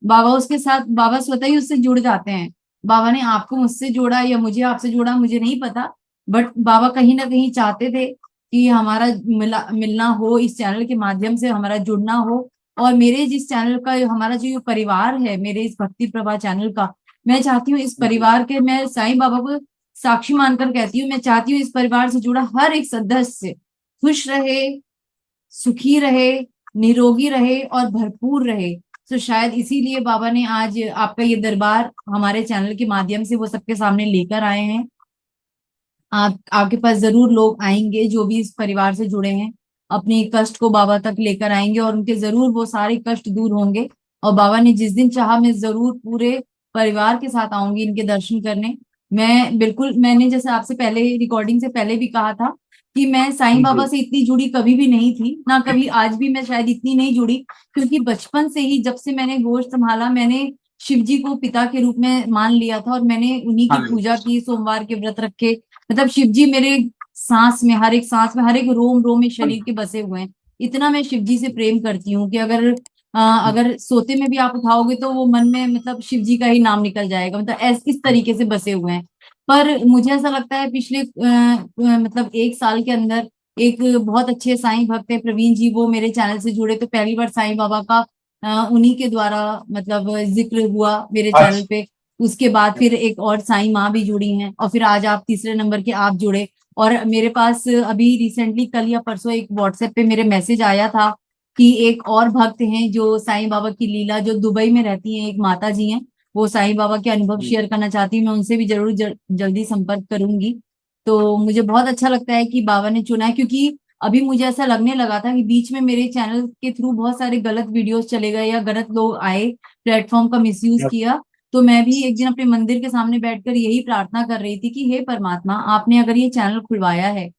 बाबा उसके साथ, बाबा स्वतः ही उससे जुड़ जाते हैं। बाबा ने आपको मुझसे जोड़ा या मुझे आपसे जोड़ा, मुझे नहीं पता, बट बाबा कहीं ना कहीं चाहते थे कि हमारा मिलना हो, इस चैनल के माध्यम से हमारा जुड़ना हो। और मेरे जिस चैनल का, हमारा जो ये परिवार है, मेरे इस भक्ति प्रभा चैनल का, मैं चाहती हूँ इस परिवार के, मैं साईं बाबा को साक्षी मानकर कहती हूँ, मैं चाहती हूँ इस परिवार से जुड़ा हर एक सदस्य खुश रहे, सुखी रहे, निरोगी रहे और भरपूर रहे। तो शायद इसीलिए बाबा ने आज आपका ये दरबार हमारे चैनल के माध्यम से वो सबके सामने लेकर आए हैं। आपके पास जरूर लोग आएंगे जो भी इस परिवार से जुड़े हैं, अपने कष्ट को बाबा तक लेकर आएंगे और उनके जरूर वो सारे कष्ट दूर होंगे। और बाबा ने जिस दिन चाहा, मैं जरूर पूरे परिवार के साथ आऊंगी इनके दर्शन करने। मैं बिल्कुल, मैंने जैसे आपसे पहले रिकॉर्डिंग से पहले भी कहा था कि मैं साईं बाबा जी से इतनी जुड़ी कभी भी नहीं थी, ना कभी, आज भी मैं शायद इतनी नहीं जुड़ी, क्योंकि बचपन से ही जब से मैंने होश संभाला, मैंने शिव जी को पिता के रूप में मान लिया था और मैंने उन्हीं की हाँ जी पूजा की, सोमवार के व्रत रखे। मतलब शिव जी मेरे सांस में, हर एक सांस में, हर एक रोम रोम में शरीर के बसे हुए हैं। इतना मैं शिव जी से प्रेम करती हूँ कि अगर सोते में भी आप उठाओगे तो वो मन में मतलब शिव जी का ही नाम निकल जाएगा, मतलब इस तरीके से बसे हुए हैं। पर मुझे ऐसा लगता है पिछले मतलब एक साल के अंदर एक बहुत अच्छे साईं भक्त है प्रवीण जी, वो मेरे चैनल से जुड़े, तो पहली बार साईं बाबा का उन्हीं के द्वारा मतलब जिक्र हुआ मेरे चैनल अच्छा पे। उसके बाद फिर एक और साईं माँ भी जुड़ी हैं, और फिर आज आप तीसरे नंबर के आप जुड़े। और मेरे पास अभी रिसेंटली कल या परसों एक व्हाट्सएप पे मेरे मैसेज आया था कि एक और भक्त हैं जो साईं बाबा की लीला, जो दुबई में रहती हैं, एक माता जी हैं, वो साईं बाबा के अनुभव जी शेयर करना चाहती हूँ। मैं उनसे भी जरूर जल्दी संपर्क करूंगी। तो मुझे बहुत अच्छा लगता है कि बाबा ने चुना है, क्योंकि अभी मुझे ऐसा लगने लगा था कि बीच में मेरे चैनल के थ्रू बहुत सारे गलत वीडियोस चले गए या गलत लोग आए, प्लेटफॉर्म का मिसयूज किया। तो मैं भी एक दिन अपने मंदिर के सामने बैठकर यही प्रार्थना कर रही थी कि हे परमात्मा, आपने अगर ये चैनल खुलवाया है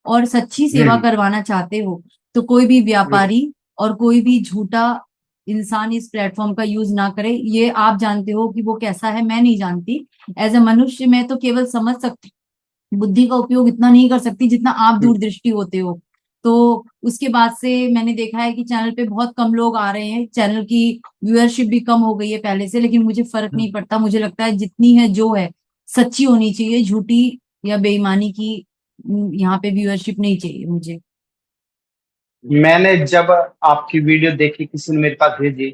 और सच्ची सेवा हम्म करवाना चाहते हो, तो कोई भी हम्म, व्यापारी और कोई भी झूठा इंसान इस प्लेटफॉर्म का यूज ना करे। ये आप जानते हो कि वो कैसा है, मैं नहीं जानती। एज ए मनुष्य मैं तो केवल समझ सकती, बुद्धि का उपयोग इतना नहीं कर सकती जितना आप हम्म, दूरदृष्टि होते हो। तो उसके बाद से मैंने देखा है कि चैनल पे बहुत कम लोग आ रहे हैं, चैनल की व्यूअरशिप भी कम हो गई है पहले से, लेकिन मुझे फर्क नहीं पड़ता। मुझे लगता है जितनी है जो है सच्ची होनी चाहिए, झूठी या बेईमानी की यहाँ पे व्यूअरशिप नहीं चाहिए मुझे। मैंने जब आपकी वीडियो देखी, किसी ने मेरे पास भेजी,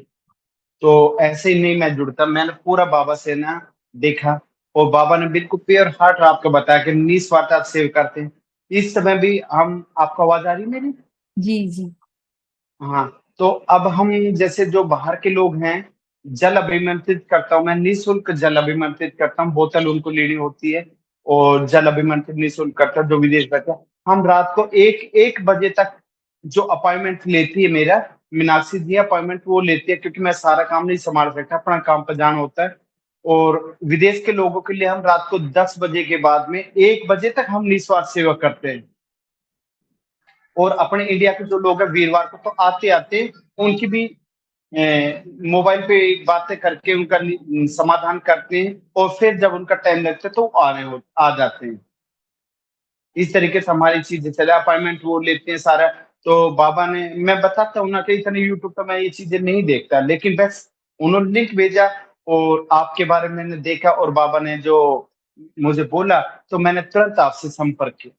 तो ऐसे ही नहीं मैं जुड़ता, मैंने पूरा बाबा से ना देखा। और बाबा ने बिल्कुल प्योर हार्ट आपको बताया कि निस्वार्थ आप सेव करते हैं। इस समय भी हम, आपको आवाज आ रही है मेरी? जी जी। हाँ। तो अब हम जैसे जो बाहर के लोग हैं, जल अभिमंत्रित करता हूँ मैं, निःशुल्क जल अभिमंत्रित करता हूँ, बोतल उनको लेनी होती है। और जल अभिमंत्रित निःशुल्क करता हूँ जो विदेश बैठे हैं। हम रात को एक एक बजे तक जो अपॉइंटमेंट लेती है मेरा, मीनाक्षी जी अपॉइंटमेंट वो लेती है, क्योंकि मैं सारा काम नहीं संभाल सकता, अपना काम पर जाना होता है। और विदेश के लोगों के लिए हम रात को 10 बजे के बाद में 1 बजे तक हम निस्वार्थ सेवा करते हैं। और अपने इंडिया के जो लोग हैं, वीरवार को तो आते आते उनकी भी मोबाइल पे बातें करके उनका समाधान करते हैं। और फिर जब उनका टाइम लगता है तो वो आ जाते हैं। इस तरीके से हमारी चीजें चले, अपॉइंटमेंट वो लेते हैं सारा। तो बाबा ने, मैं बताता हूँ ना, कई तरह यूट्यूब पर मैं ये चीजें नहीं देखता, लेकिन बस उन्होंने लिंक भेजा और आपके बारे में मैंने देखा, और बाबा ने जो मुझे बोला, तो मैंने तुरंत आपसे संपर्क किया।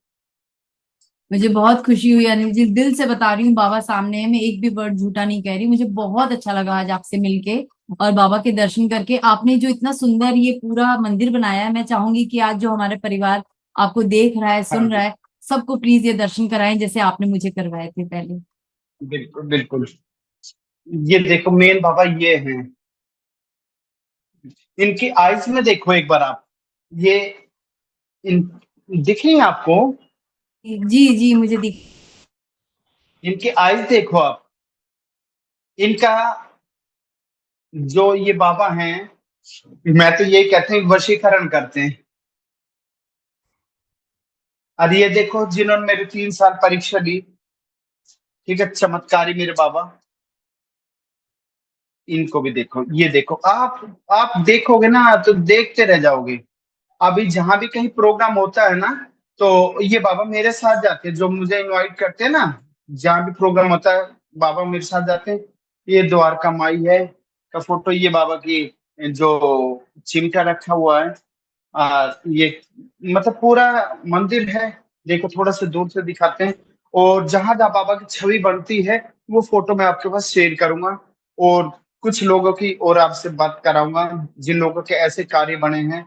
मुझे बहुत खुशी हुई अनिल जी, दिल से बता रही हूँ, बाबा सामने है, मैं एक भी वर्ड झूठा नहीं कह रही। मुझे बहुत अच्छा लगा आज आपसे मिलके और बाबा के दर्शन करके। आपने जो इतना सुंदर ये पूरा मंदिर बनाया है, मैं चाहूंगी कि आज जो हमारे परिवार आपको देख रहा है, हाँ सुन रहा जी, है, सबको प्लीज ये दर्शन कराएं जैसे आपने मुझे करवाए थे पहले। बिल्कुल बिल्कुल। ये देखो मेन बाबा ये हैं, इनकी आईज में देखो एक बार आप, ये इन दिख रही हैं आपको? जी जी, मुझे दिख। इनकी आईज देखो आप, इनका जो ये बाबा हैं, मैं तो ये कहते हैं वशीकरण करते हैं। और ये देखो जिन्होंने मेरे 3 साल परीक्षा ली, ठीक है, चमत्कारी मेरे बाबा, इनको भी देखो। ये देखो आप देखोगे ना तो देखते रह जाओगे। अभी जहां भी कहीं प्रोग्राम होता है ना, तो ये बाबा मेरे साथ जाते हैं, जो मुझे इनवाइट करते हैं ना, जहां भी प्रोग्राम होता है बाबा मेरे साथ जाते हैं। ये द्वारका माई है का फोटो, ये बाबा की जो चिमटा रखा हुआ है। ये मतलब पूरा मंदिर है, देखो थोड़ा सा दूर से दिखाते हैं। और जहां जहां बाबा की छवि बनती है, वो फोटो मैं आपके पास शेयर करूंगा। और कुछ लोगों की और आपसे बात कराऊंगा, जिन लोगों के ऐसे कार्य बने हैं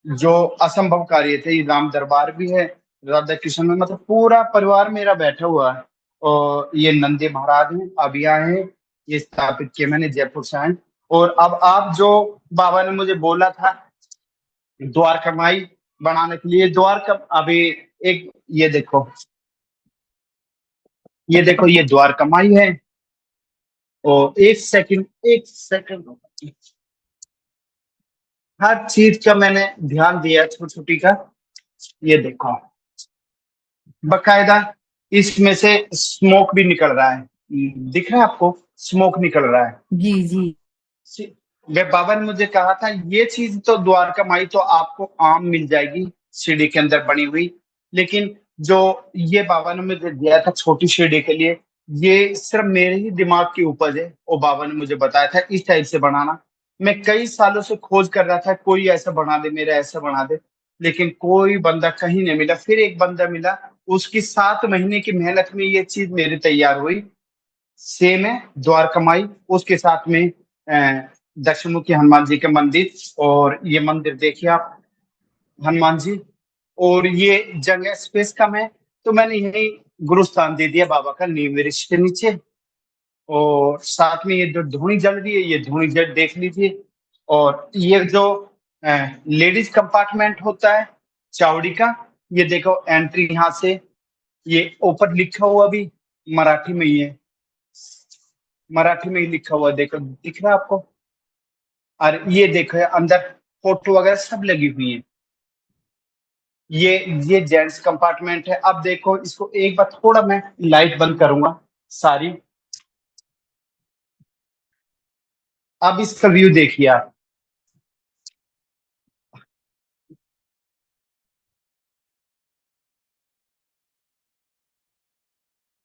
जो असंभव कार्य थे। ये राम दरबार भी है, राधा कृष्ण में, मतलब पूरा परिवार मेरा बैठा हुआ है। और ये नंदी महाराज हैं, अभी आए हैं, ये स्थापित किए मैंने जयपुर से आए। और अब आप जो बाबा ने मुझे बोला था द्वारका माई बनाने के लिए, द्वारका अभी एक, ये देखो, ये देखो, ये द्वारका माई है। और एक सेकंड, एक सेकंड, हर चीज का मैंने ध्यान दिया, छोटी छोटी का। ये देखो, बकायदा इसमें से स्मोक भी निकल रहा है। दिख रहा है आपको? स्मोक निकल रहा है। जी जी। वे बाबा ने मुझे कहा था ये चीज तो द्वारका माई तो आपको आम मिल जाएगी, सीढ़ी के अंदर बनी हुई, लेकिन जो ये बाबा ने मुझे दिया था छोटी सीढ़ी के लिए, ये सिर्फ मेरे ही दिमाग की उपज है। वो बाबा ने मुझे बताया था इस टाइप से बनाना। मैं कई सालों से खोज कर रहा था, कोई ऐसा बना दे, मेरा ऐसा बना दे, लेकिन कोई बंदा कहीं नहीं मिला। फिर एक बंदा मिला, उसकी 7 महीने की मेहनत में ये चीज मेरी तैयार हुई। सेम है द्वारका माई, उसके साथ में दक्षिण मुखी हनुमान जी के मंदिर। और ये मंदिर देखिए आप, हनुमान जी। और ये जगह स्पेस कम है, तो मैंने यही गुरुस्थान दे दिया बाबा का, नींव वृक्ष के नीचे। और साथ में ये जो धूनी जल रही है, ये धूनी जल देख लीजिए। और ये जो लेडीज कंपार्टमेंट होता है चावड़ी का, ये देखो एंट्री यहाँ से। ये ऊपर लिखा हुआ भी मराठी में ही है, मराठी में ही लिखा हुआ, देखो दिख रहा है आपको? और ये देखो अंदर फोटो वगैरह सब लगी हुई है। ये ये जेंट्स कंपार्टमेंट है। अब देखो इसको एक बार थोड़ा मैं लाइट बंद करूंगा सारी। अब इसका व्यू देखिए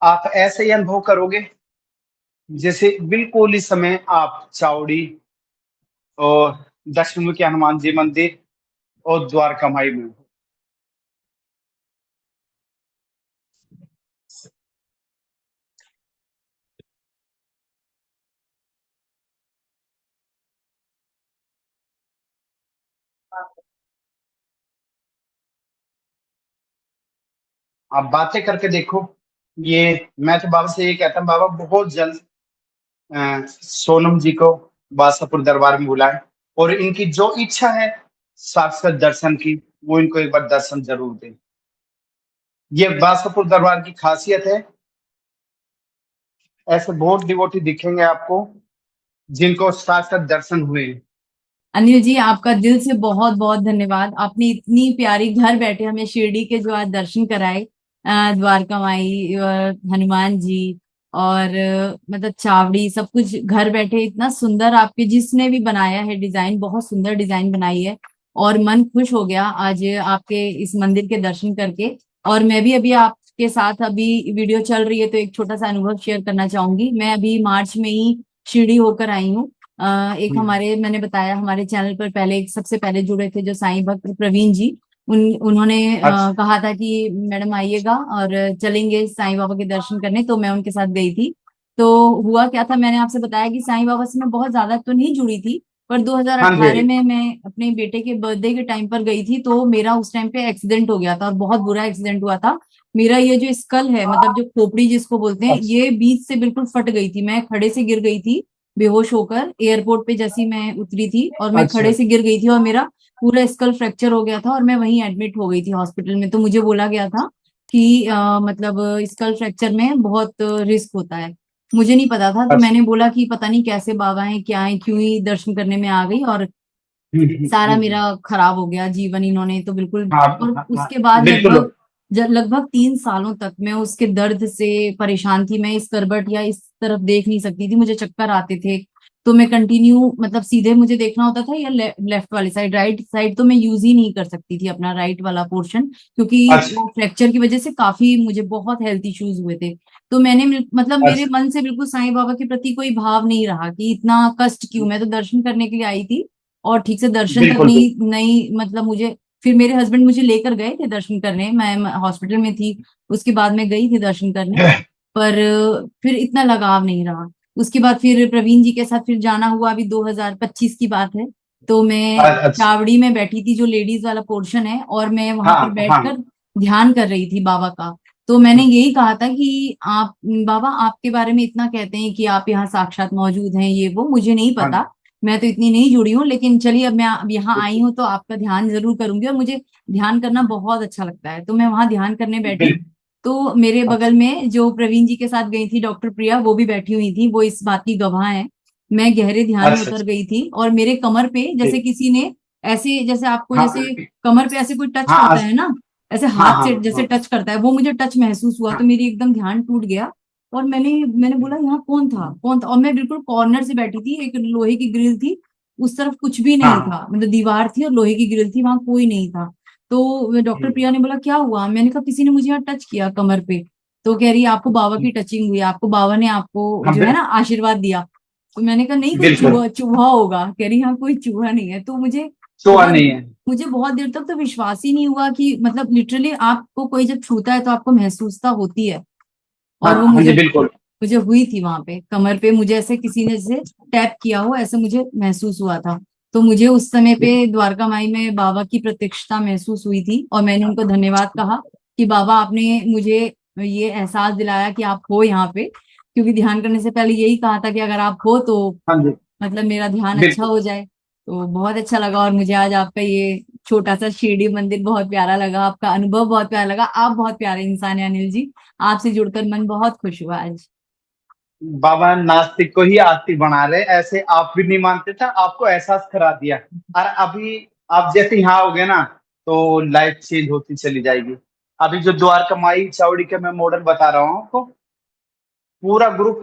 आप ऐसे ही अनुभव करोगे जैसे बिल्कुल इस समय आप चावड़ी और दक्षिण मुखी हनुमान जी मंदिर और द्वारका माई में हो। आप बातें करके देखो। ये मैं तो बाबा से ये कहता हूँ, बाबा बहुत जल्द सोनम जी को बासापुर दरबार में बुलाएं, और इनकी जो इच्छा है साक्षात दर्शन की, वो इनको एक बार दर्शन जरूर दें। ये बासापुर दरबार की खासियत है। ऐसे बहुत डिवोटी दिखेंगे आपको जिनको साक्षात दर्शन हुए हैं। अनिल जी, आपका दिल से बहुत बहुत धन्यवाद। आपने इतनी प्यारी घर बैठे हमें शिरडी के जो आज दर्शन कराए, द्वारका माई, हनुमान जी, और मतलब चावड़ी, सब कुछ घर बैठे इतना सुंदर। आपके जिसने भी बनाया है डिजाइन, बहुत सुंदर डिजाइन बनाई है, और मन खुश हो गया आज आपके इस मंदिर के दर्शन करके। और मैं भी अभी आपके साथ, अभी वीडियो चल रही है तो एक छोटा सा अनुभव शेयर करना चाहूंगी। मैं अभी मार्च में ही शिरडी होकर आई हूँ। एक हम्म। हमारे, मैंने बताया हमारे चैनल पर पहले सबसे पहले जुड़े थे जो साईं भक्त प्रवीण जी, उन्होंने अच्छा। कहा था कि मैडम आइएगा और चलेंगे साईं बाबा के दर्शन करने, तो मैं उनके साथ गई थी। तो हुआ क्या था, मैंने आपसे बताया कि साईं बाबा से मैं बहुत ज्यादा तो नहीं जुड़ी थी, पर हाँ 2018 जी। में मैं अपने बेटे के बर्थडे के टाइम पर गई थी। तो मेरा उस टाइम पे एक्सीडेंट हो गया था, और बहुत बुरा एक्सीडेंट हुआ था। मेरा ये जो स्कल है, मतलब जो खोपड़ी जिसको बोलते हैं, अच्छा। ये बीच से बिल्कुल फट गई थी। मैं खड़े से गिर गई थी बेहोश होकर, एयरपोर्ट पे जैसी मैं उतरी थी, और मैं अच्छा। खड़े से गिर गई थी, और मेरा पूरा स्कल फ्रैक्चर हो गया था, और मैं वहीं एडमिट हो गई थी हॉस्पिटल में। तो मुझे बोला गया था कि मतलब स्कल फ्रैक्चर में बहुत रिस्क होता है। मुझे नहीं पता था, तो अच्छा। मैंने बोला कि पता नहीं कैसे बाबा हैं क्या है, क्यों ही दर्शन करने में आ गई, और सारा मेरा हम्म। खराब हो गया जीवन, इन्होंने तो बिल्कुल। हाँ और हाँ हाँ, उसके बाद बिल्कुल। लगभग 3 सालों तक मैं उसके दर्द से परेशान थी। मैं इस करबट या इस तरफ देख नहीं सकती थी, मुझे चक्कर आते थे। तो मैं कंटिन्यू, मतलब सीधे मुझे देखना होता था, या लेफ्ट वाली साइड, राइट साइड तो मैं यूज ही नहीं कर सकती थी अपना राइट वाला पोर्शन, क्योंकि अच्छा। वो फ्रैक्चर की वजह से काफी मुझे बहुत हेल्थ इश्यूज हुए थे। तो मैंने मतलब मेरे अच्छा। मन से बिल्कुल साईं बाबा के प्रति कोई भाव नहीं रहा कि इतना कष्ट क्यों, मैं तो दर्शन करने के लिए आई थी, और ठीक से दर्शन तक बिल्कुल बिल्कुल। नहीं नहीं मतलब मुझे। फिर मेरे हस्बैंड मुझे लेकर गए थे दर्शन करने, मैं हॉस्पिटल में थी, उसके बाद मैं गई थी दर्शन करने, पर फिर इतना लगाव नहीं रहा। उसके बाद फिर प्रवीण जी के साथ फिर जाना हुआ, अभी 2025 की बात है। तो मैं अच्छा। चावड़ी में बैठी थी, जो लेडीज वाला पोर्शन है, और मैं वहां पर हाँ हाँ। बैठकर ध्यान कर रही थी बाबा का। तो मैंने यही कहा था कि आप, बाबा आपके बारे में इतना कहते हैं कि आप यहाँ साक्षात मौजूद हैं, ये वो मुझे नहीं हाँ पता, मैं तो इतनी नहीं जुड़ी हूँ, लेकिन चलिए अब मैं अब यहाँ आई हूँ तो आपका ध्यान जरूर करूंगी, और मुझे ध्यान करना बहुत अच्छा लगता है। तो मैं वहां ध्यान करने बैठी, बिल्कुल। तो मेरे बगल अच्छा। में जो प्रवीण जी के साथ गई थी डॉक्टर प्रिया, वो भी बैठी हुई थी, वो इस बात की गवाह है। मैं गहरे ध्यान में अच्छा। उतर गई थी, और मेरे कमर पे जैसे ठीक। किसी ने ऐसे जैसे आपको हाँ जैसे कमर पे ऐसे कोई टच हाँ करता है ना, ऐसे हाँ हाथ हाँ से जैसे हाँ टच करता है, वो मुझे टच महसूस हुआ, तो हाँ मेरी एकदम ध्यान टूट गया। और मैंने बोला यहाँ कौन था, कौन था, और मैं बिल्कुल कॉर्नर से बैठी थी, एक लोहे की ग्रिल थी, उस तरफ कुछ भी नहीं हाँ था, मतलब दीवार थी और लोहे की ग्रिल थी, वहां कोई नहीं था। तो डॉक्टर हम्म, प्रिया ने बोला क्या हुआ, मैंने कहा किसी ने मुझे यहाँ टच किया कमर पे। तो कह रही है आपको बाबा की टचिंग हुई, आपको बाबा ने आपको हाँ जो है ना आशीर्वाद दिया। तो मैंने कहा नहीं कोई बिल्कुल। चूहा चूहा होगा, कह रही हाँ कोई चूहा नहीं है। तो छुआ बहुत नहीं है। मुझे बहुत देर तक तो विश्वास ही नहीं हुआ कि मतलब लिटरली आपको कोई जब छूता है तो आपको महसूसता होती है। हाँ और वो हाँ जी मुझे बिल्कुल। मुझे हुई थी वहां पे कमर पे, मुझे ऐसे किसी ने जैसे टैप किया हो ऐसे मुझे महसूस हुआ था। तो मुझे उस समय पे द्वारका माई में बाबा की प्रत्यक्षता महसूस हुई थी, और मैंने उनको धन्यवाद कहा कि बाबा आपने मुझे ये एहसास दिलाया कि आप हो यहाँ पे, क्योंकि ध्यान करने से पहले यही कहा था कि अगर आप हो तो हाँ जी मतलब मेरा ध्यान अच्छा बिल्कुल। हो जाए। तो बहुत अच्छा लगा, और मुझे आज आपका ये छोटा सा शिरडी मंदिर बहुत प्यारा लगा, आपका अनुभव बहुत प्यारा लगा, आप बहुत प्यारे इंसान है अनिल जी। आपसे जुड़कर मन बहुत खुश हुआ आज। बाबा नास्तिक को ही आस्तिक बना रहे, ऐसे आप भी नहीं मानते थे, आपको एहसास करा दिया। और अभी आप जैसे यहाँ हो गए ना, तो लाइफ चेंज होती चली जाएगी। अभी जो द्वारका माई चावड़ी का मैं मॉडल बता रहा हूँ आपको, पूरा ग्रुप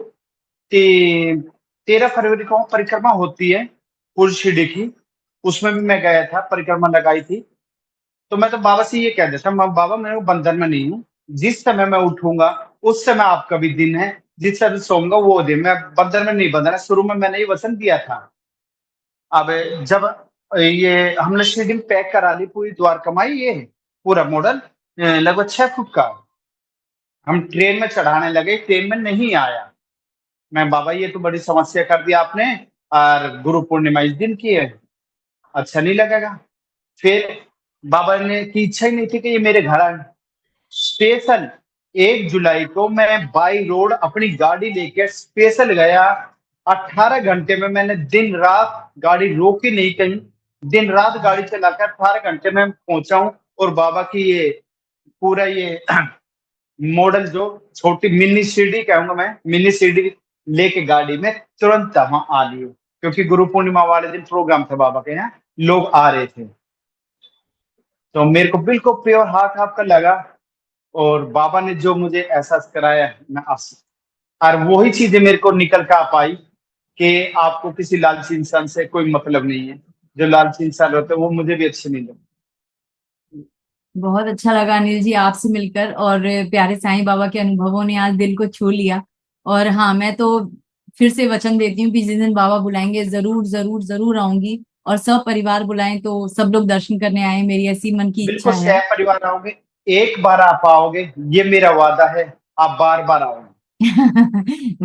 13 फरवरी को परिक्रमा होती है पूरी शिरडी की, उसमें भी मैं गया था, परिक्रमा लगाई थी। तो मैं तो बाबा से ये कह देता, बाबा मैं वो बंधन में नहीं हूँ, जिस समय मैं उठूंगा उस समय आपका भी दिन है, जिस समय सोऊंगा वो दिन, मैं बंधन में नहीं बंधना। शुरू में मैंने ये वचन दिया था। अब जब ये हमने शिरडी में पैक करा ली पूरी द्वारका माई, ये पूरा मॉडल लगभग 6 फुट का, हम ट्रेन में चढ़ाने लगे, ट्रेन में नहीं आया। मैं बाबा ये तो बड़ी समस्या कर दी आपने, और गुरु पूर्णिमा इस दिन की है, अच्छा नहीं लगेगा। फिर बाबा ने की इच्छा ही नहीं थी कि ये मेरे घर आए। स्पेशल 1 जुलाई को मैं बाई रोड अपनी गाड़ी लेकर स्पेशल गया। 18 घंटे में मैंने दिन रात गाड़ी रोकी नहीं कहीं, दिन रात गाड़ी चलाकर 18 घंटे में पहुंचा हूं। और बाबा की ये पूरा ये मॉडल जो छोटी मिनी सीडी कहूंगा मैं, मिनी सीडी लेके गाड़ी में तुरंत वहां आ लिए, क्योंकि गुरु पूर्णिमा वाले दिन प्रोग्राम था बाबा के यहाँ, लोग आ रहे थे। तो मेरे को बिल्कुल प्योर हार्ट आपका लगा, और बाबा ने जो मुझे एहसास कराया, मैं और वही चीजें मेरे को निकल कर आ पाई कि आपको किसी लालची इंसान से कोई मतलब नहीं है। जो लालची इंसान होते हैं वो मुझे भी अच्छे नहीं लगते। बहुत अच्छा लगा अनिल जी आपसे मिलकर, और प्यारे साईं बाबा के अनुभवों ने आज दिल को छू लिया। और हाँ, मैं तो फिर से वचन देती हूँ कि जिस दिन बाबा बुलाएंगे जरूर जरूर जरूर आऊंगी, और सब परिवार बुलाएं तो सब लोग दर्शन करने आए, मेरी ऐसी मन की बिल्कुल इच्छा है। सह परिवार आओगे, एक बार आप आओगे, ये मेरा वादा है, आप बार बार आओगे।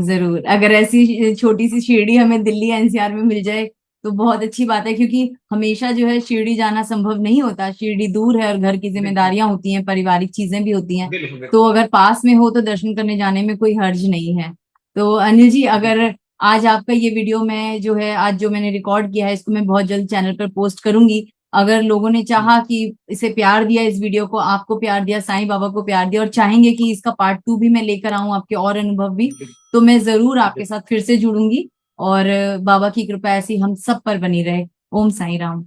जरूर, अगर ऐसी छोटी सी शिरडी हमें दिल्ली एनसीआर में मिल जाए तो बहुत अच्छी बात है, क्योंकि हमेशा जो है शिरडी जाना संभव नहीं होता, शिरडी दूर है और घर की बिल्कुल जिम्मेदारियां होती हैं, पारिवारिक चीजें भी होती हैं। बिल्कुल बिल्कुल तो अगर पास में हो तो दर्शन करने जाने में कोई हर्ज नहीं है। तो अनिल जी, अगर बिल्कुल। आज आपका ये वीडियो मैं जो है आज जो मैंने रिकॉर्ड किया है इसको मैं बहुत जल्द चैनल पर पोस्ट करूंगी। अगर लोगों ने चाहा कि इसे प्यार दिया, इस वीडियो को आपको प्यार दिया, साईं बाबा को प्यार दिया, और चाहेंगे कि इसका पार्ट 2 भी मैं लेकर आऊं, आपके और अनुभव भी, तो मैं जरूर आपके साथ फिर से जुड़ूंगी। और बाबा की कृपा ऐसी हम सब पर बनी रहे। ओम साईं राम।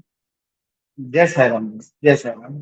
जय साई राम। जय साई राम।